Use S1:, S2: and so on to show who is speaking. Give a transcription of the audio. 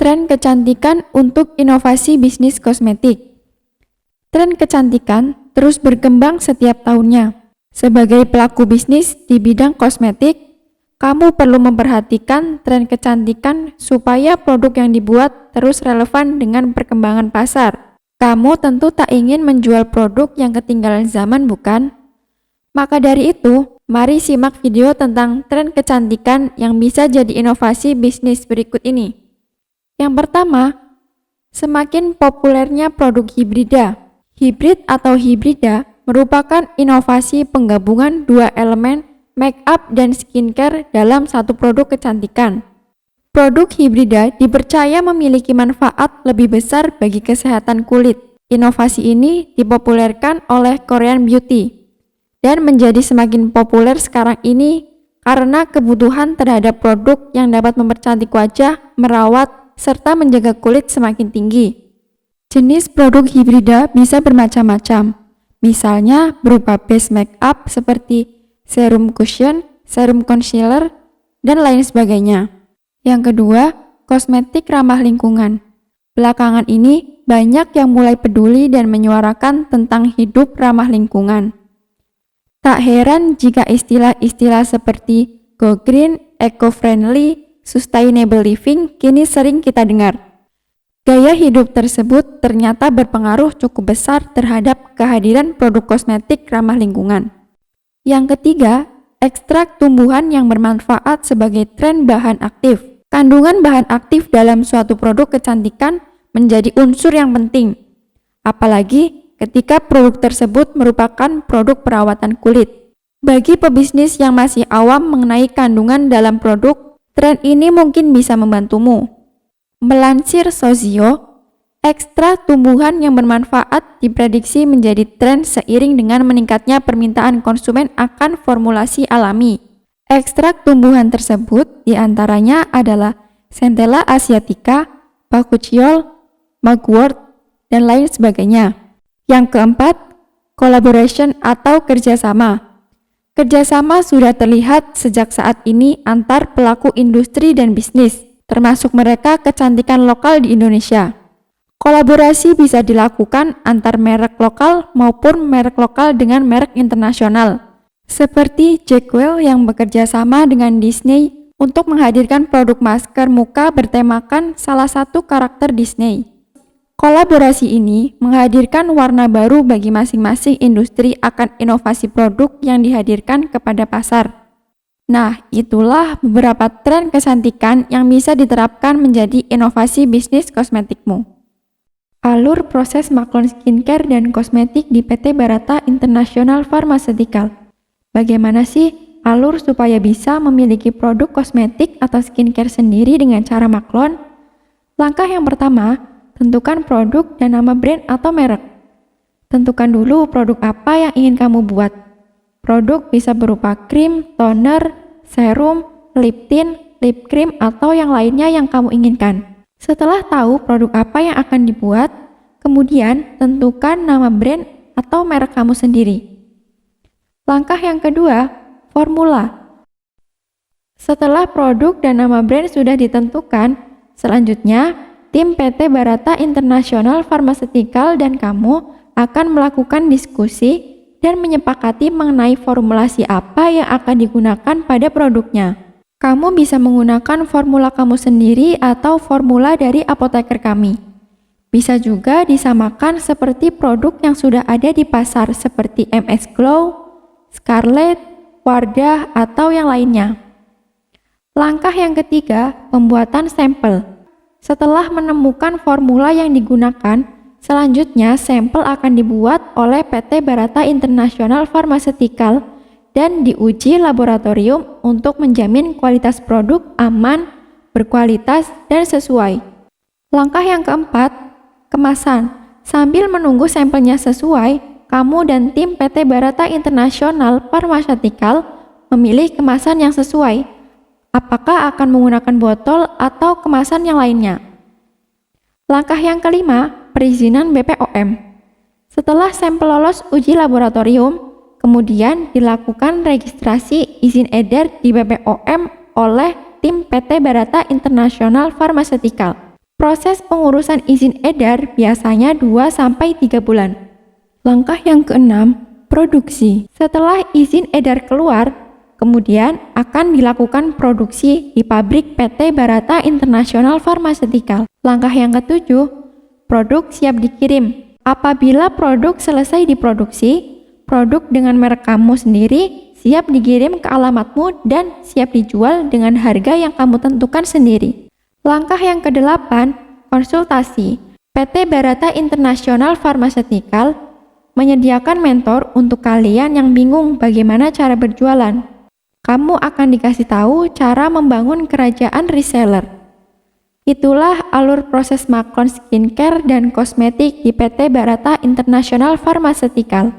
S1: Tren kecantikan untuk inovasi bisnis kosmetik. Tren kecantikan terus berkembang setiap tahunnya. Sebagai pelaku bisnis di bidang kosmetik, kamu perlu memperhatikan tren kecantikan supaya produk yang dibuat terus relevan dengan perkembangan pasar. Kamu tentu tak ingin menjual produk yang ketinggalan zaman, bukan? Maka dari itu, mari simak video tentang tren kecantikan yang bisa jadi inovasi bisnis berikut ini. Yang pertama, semakin populernya produk hibrida. Hibrid atau hibrida merupakan inovasi penggabungan dua elemen make up dan skincare dalam satu produk kecantikan. Produk hibrida dipercaya memiliki manfaat lebih besar bagi kesehatan kulit. Inovasi ini dipopulerkan oleh Korean Beauty dan menjadi semakin populer sekarang ini karena kebutuhan terhadap produk yang dapat mempercantik wajah, merawat, serta menjaga kulit semakin tinggi. Jenis produk hibrida bisa bermacam-macam, misalnya berupa base makeup seperti serum cushion, serum concealer, dan lain sebagainya. Yang kedua, kosmetik ramah lingkungan. Belakangan ini, banyak yang mulai peduli dan menyuarakan tentang hidup ramah lingkungan. Tak heran jika istilah-istilah seperti go green, eco-friendly, sustainable living kini sering kita dengar. Gaya hidup tersebut ternyata berpengaruh cukup besar terhadap kehadiran produk kosmetik ramah lingkungan. Yang ketiga, ekstrak tumbuhan yang bermanfaat sebagai tren bahan aktif. Kandungan bahan aktif dalam suatu produk kecantikan menjadi unsur yang penting, apalagi ketika produk tersebut merupakan produk perawatan kulit. Bagi pebisnis yang masih awam mengenai kandungan dalam produk, tren ini mungkin bisa membantumu. Melansir Sozio, ekstrak tumbuhan yang bermanfaat diprediksi menjadi tren seiring dengan meningkatnya permintaan konsumen akan formulasi alami. Ekstrak tumbuhan tersebut diantaranya adalah Centella asiatica, bakuchiol, mugwort, dan lain sebagainya. Yang keempat, collaboration atau kerjasama. Kerjasama sudah terlihat sejak saat ini antar pelaku industri dan bisnis, termasuk mereka kecantikan lokal di Indonesia. Kolaborasi bisa dilakukan antar merek lokal maupun merek lokal dengan merek internasional, seperti Jackwell yang bekerja sama dengan Disney untuk menghadirkan produk masker muka bertemakan salah satu karakter Disney. Kolaborasi ini menghadirkan warna baru bagi masing-masing industri akan inovasi produk yang dihadirkan kepada pasar. Nah, itulah beberapa tren kecantikan yang bisa diterapkan menjadi inovasi bisnis kosmetikmu. Alur proses Maklon Skincare dan Kosmetik di PT Barata International Pharmaceutical. Bagaimana sih alur supaya bisa memiliki produk kosmetik atau skincare sendiri dengan cara Maklon? Langkah yang pertama, tentukan produk dan nama brand atau merek. Tentukan dulu produk apa yang ingin kamu buat. Produk bisa berupa krim, toner, serum, lip tint, lip cream, atau yang lainnya yang kamu inginkan. Setelah tahu produk apa yang akan dibuat, kemudian tentukan nama brand atau merek kamu sendiri. Langkah yang kedua, formula. Setelah produk dan nama brand sudah ditentukan, selanjutnya tim PT Barata International Pharmaceutical dan kamu akan melakukan diskusi dan menyepakati mengenai formulasi apa yang akan digunakan pada produknya. Kamu bisa menggunakan formula kamu sendiri atau formula dari apoteker kami. Bisa juga disamakan seperti produk yang sudah ada di pasar seperti MS Glow, Scarlett, Wardah, atau yang lainnya. Langkah yang ketiga, pembuatan sampel. Setelah menemukan formula yang digunakan, selanjutnya sampel akan dibuat oleh PT Barata International Pharmaceutical dan diuji laboratorium untuk menjamin kualitas produk aman, berkualitas, dan sesuai. Langkah yang keempat, kemasan. Sambil menunggu sampelnya sesuai, kamu dan tim PT Barata International Pharmaceutical memilih kemasan yang sesuai. Apakah akan menggunakan botol atau kemasan yang lainnya? Langkah yang kelima, perizinan BPOM. Setelah sampel lolos uji laboratorium, kemudian dilakukan registrasi izin edar di BPOM oleh tim PT Barata International Pharmaceutical. Proses pengurusan izin edar biasanya 2-3 bulan. Langkah yang keenam, produksi. Setelah izin edar keluar, kemudian akan dilakukan produksi di pabrik PT Barata International Pharmaceutical. Langkah yang ketujuh, produk siap dikirim. Apabila produk selesai diproduksi, produk dengan merek kamu sendiri siap dikirim ke alamatmu dan siap dijual dengan harga yang kamu tentukan sendiri. Langkah yang kedelapan, konsultasi. PT Barata International Pharmaceutical menyediakan mentor untuk kalian yang bingung bagaimana cara berjualan. Kamu akan dikasih tahu cara membangun kerajaan reseller. Itulah alur proses maklon skincare dan kosmetik di PT Barata International Pharmaceutical.